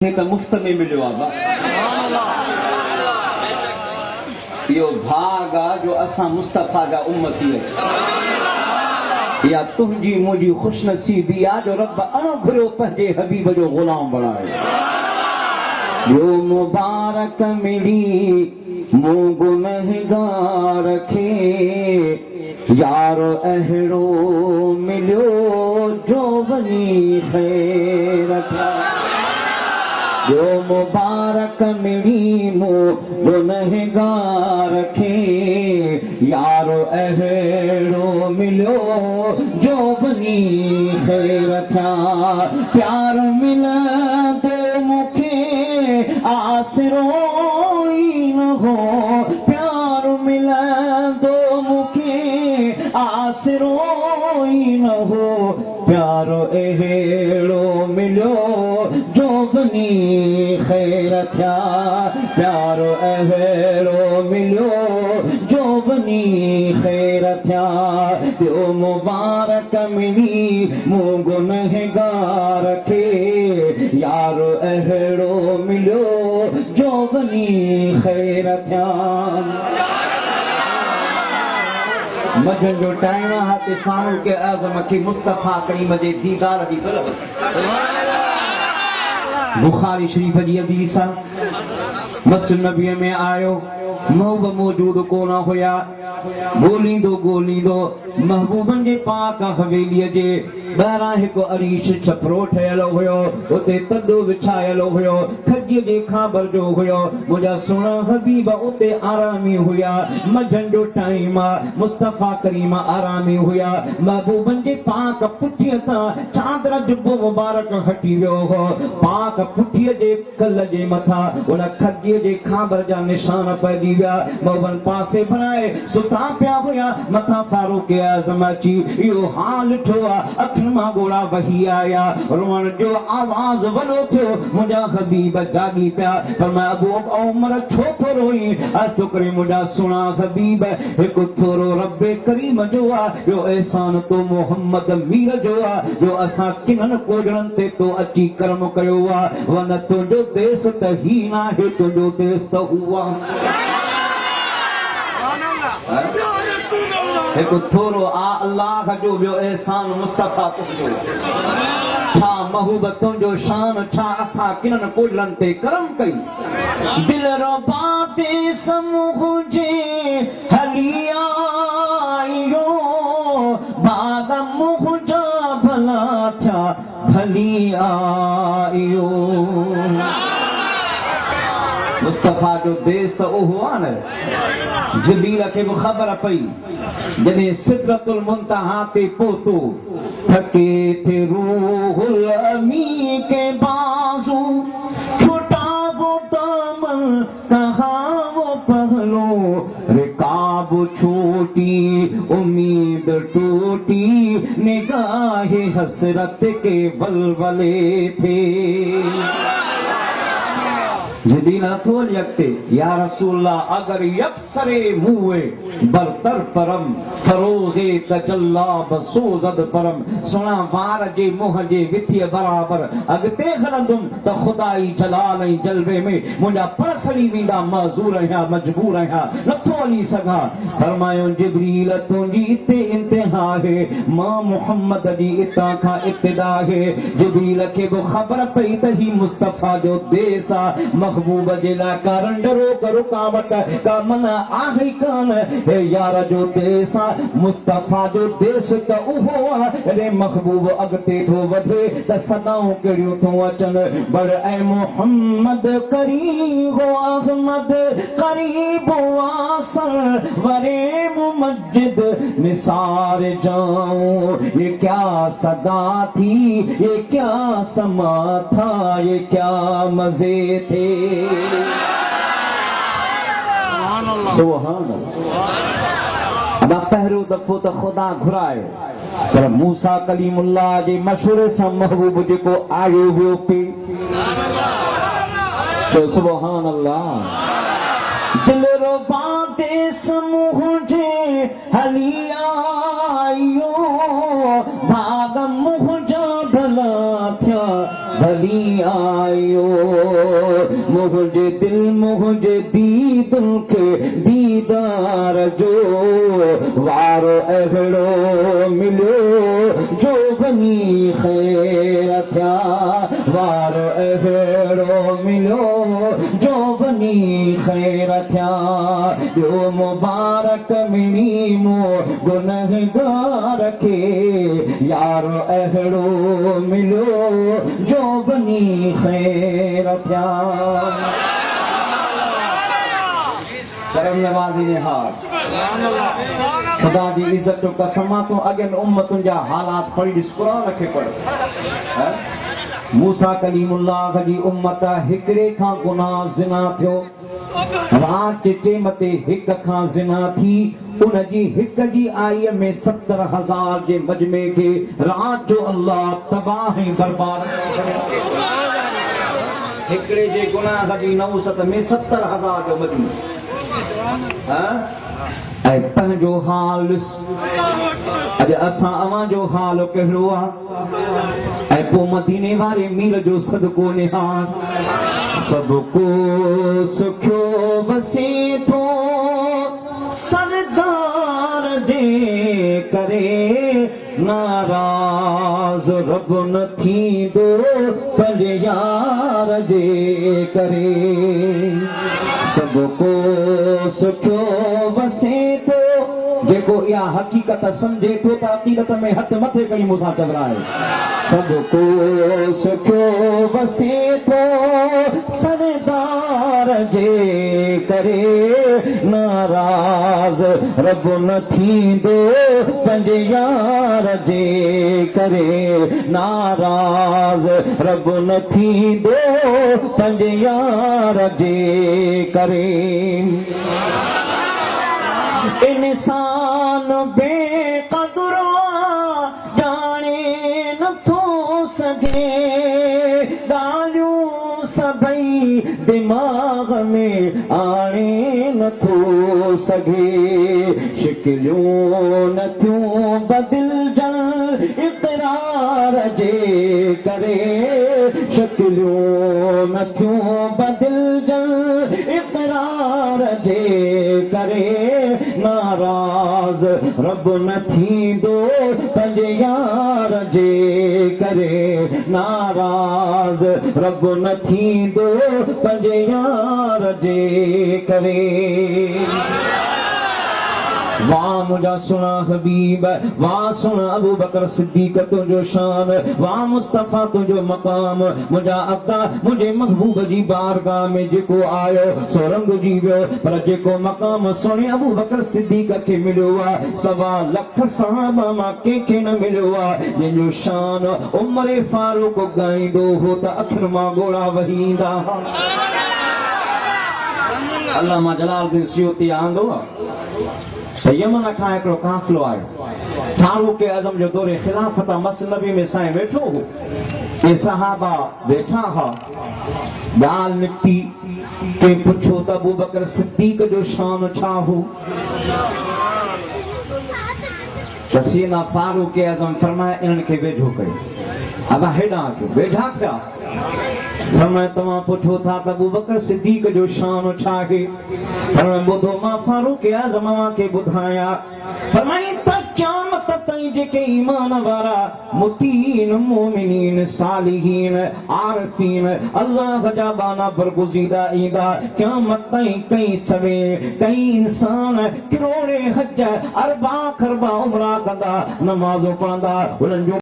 तो मुफ्त में मिलो आबा यो भागा जो असा मुस्तफा जा उम्मती है या तुझी मुझी खुश नसीबी आ जो रब अनो घुरो पंजे हबीब जो गुलाम बनाए यो मुबारक मिली मु गुनहगार खे यारो अहड़ो मिलो जो बनी खैर था जो मुबारक मिली मु गुनहगार खे यारो अहड़ो मिलो जो बनी खैर था प्यार मिला दे मुखे आसरो ही न हो प्यार मिला दो मुखे आसरो ही न हो प्यारो अहड़ो मिलो जो बनी खैर था प्यारो अहड़ो मिलो जो बनी खैर था जो मुबारक मिली मु गुनहगार खे यारो अहड़ो मिलो जो बनी खैर था मजन जो टाइम हाथे फारूक आज़म की मुस्तफा करीम जे दीदार दी तलब बुखारी शरीफ जी हदीस मस्जिद नबी में आयो महबूब मौजूद कोन हुया गोलींदो महबूबन जे पाक हवेली जे ॿाहिरां हिकु अरीश छपरो ठहियल हुयो उते तदो विछायल हुयो खजीअ जे खाबर जो हुयो मुंहिंजा सुहिणा हबीब उते आरामी हुया मंझंदि जो टाइम मुस्तफा करीम आरामी हुया महबूबन जे पाक पुठीअ तां चादर जुब्बो मुबारक हटी वियो हो पाक पुठीअ जे कल जे मथां उन खजीअ जे खाबर जा निशान पइजी विया महबूबन पासे बनाए सुता पिया हुया मथां फारूक आज़म अची इहो हाल ॾिठो आहे मां गोड़ा वही आया रोअण जो आवाज वॾो थियो मुंहिंजा हबीब जागी पिया पर मैं अबू उमर छो थो रोई अस्तो करे मुंहिंजा सुहिणा हबीब हिकु थोरो रब्बे करीम जो आहे ॿियो एहसान तो मोहम्मद मीर जो आहे जो असां किननि कोजड़नि ते तो अची कर्म कयो आहे वन तुंहिंजो देश त ही न आहे तुंहिंजो देश त हू आहे एक थोरो आ अल्लाह जो ॿियो एहसान मुस्तफा तुंहिंजो छा महबूबतुनि जो शान छा असां किननि कोजड़नि ते करम कई दिल रबा ते समूह जे हली आयो बाग मुंह जा भला थिया भली आयो मुस्तफा जो देश त उहो आहे न जिबरील खे बि ख़बर पई जॾहिं सिदरतुल मुंतहा ते पहुतो थके थे रूहुल अमी के बाज़ू छुटा वो दामन कहा वो पहलो रिकाब छूटी उम्मीद टूटी निगाहे हसरत के बलबले थे जिदीन अथोल यकते या रसूलल्लाह अगर यक्सरे मुए बरतर परम फरोगे तजल्ला बसोजद परम सुना वार जे मुंह जे विथी बराबर अगते हलंदुम त खुदाई जलाल ऐं जलवे में मुंहिंजा परसली वेंदा मज़ूर आहियां मजबूर आहियां नथो हली सघां फरमायो जिब्रील तुंहिंजी हिते इंतिहा आहे मां मुहम्मद जी इतां खां इब्तिदा आहे जिब्रील खे बि ख़बर पई त ही मुस्तफा जो देस आहे महबूब जे लाइ कारण डरो का रुकावट का मना आहे कान हे यार जो देस आहे मुस्तफा जो देस त उहो आहे रे महबूब अॻिते थो वधे त सदाऊं कहिड़ियूं थो अचनि पर ऐ मोहम्मद करीब अहमद करीब वासल वरे मुमज्जिद निसार जाऊं ये क्या सदा थी ये क्या समा था ये क्या मजे थे सुभान अल्लाह अदा पहिरियों दफ़ो त ख़ुदा घुरायो पर मूसा कलीमुल्लाह जे मशवरे सां महबूब जेको आयो हुयो पे तो सुभान अल्लाह दिल रुबा ते समूह जे हली आयो भाग मुंह जा भला थिया भली आयो मुझे दिल मुझे दीदुन के दीदार जो वारो अहड़ो मिलो जो बनी खैर थिया वारो अहड़ो मिलो जो बनी खैर थिया यो मुबारक मिली मो गुनहगार के यारो अहड़ो मिलो जो बनी खैर थिया करम नवाज़ी ने हार खुदा जी इज्जत कसमा तो अगन उम्मतुन जा हालात पढ़ी ॾिस क़ुरान खे पढ़ मूसा कलीमुल्लाह जी उम्मत हिकड़े खां गुनाह ज़िना थियो रात चिटे मते हिक खां ज़िना थी उन जी हिक जी आई में 70,000 जे मजमे के रात जो अल्लाह तबाह ऐं बर्बाद हिकड़े जे गुनाह जी नौसत में 70,000 जो मजमो ऐं पंहिंजो हाल अॼु असां अवां जो हाल कहिड़ो आहे ऐं पोइ मदीने वारे मीर जो सदको निहार सबको सुखियो वसे थो सरदार जे करे नाराज़ रब न थींदो पंहिंजे यार जे करे सबको सुखियो वसे थो जेको इहा हकीकत समझे थो त हकीकत में हथ मथे करी मूंसां चवराए सबको सुखियो वसे थो सरदार जे करे नाराज़ रब न थींदो पंहिंजे यार जे करे नाराज़ रब न थींदो पंहिंजे यार जे करे इंसान बेक़दुर जाने नथो सघे ॻाल्हियूं सभई दिमाग़ में आणे नथो सघे शिकिलियूं नथियूं बदिलजनि इक़रार जे करे शिकिलियूं नथियूं बदिलजनि इक़रार जे करे नाराज़ रब न थींदो पंहिंजे यार जे करे नाराज़ रब न थींदो पंहिंजे यार जे करे वाह मुझा सुना हबीब वाह सुना अबू बकर सिद्दीक तुझो शान वाह मुस्तफा तुझो मकाम मुझा अब्दा मुझे महबूब जी बारगाह में जेको आयो सो रंग जी वियो पर जेको मकाम सोने अबू बकर सिद्दीक खे मिलियो आहे 1.25 लाख सहाबा मां कंहिंखे न मिलियो आहे जंहिंजो शान उमर फारूक ॻाईंदो हो त अखियुनि मां ॻोढ़ा वही ईंदा अल्लामा जलालुद्दीन सियूती आंदो यमन खां हिकिड़ो काफ़िलो आयो फारूक आज़म जो दौरे खिलाफत मस्जिद नबी में साईं वेठो हो ऐं सहाबा वेठा हा ॻाल्हि निकिती कंहिं पुछो त अबू बकर सिद्दीक जो शान छा हो सैयदना फारूक आज़म फरमाया इन्हनि खे वेझो कयो अब हेॾां अचो वेझा थिया फरमाया तव्हां पुछो था त अबू बकर सिद्दीक जो शान छा आहे फरमाया ॿुधो मां फारूक आज़म खे ॿुधाया फरमाई त क़यामत ताईं जेके ईमान वारा मुतीन मोमिनीन सालिहीन आरिफीन अल्लाह जा बाना बरगुज़ीदा ईंदा क़यामत ताईं कई सवे कई इंसान किरोड़े हज अरबा खरबा उमरा कंदा नमाज़ो पढ़ंदा उन्हनि जो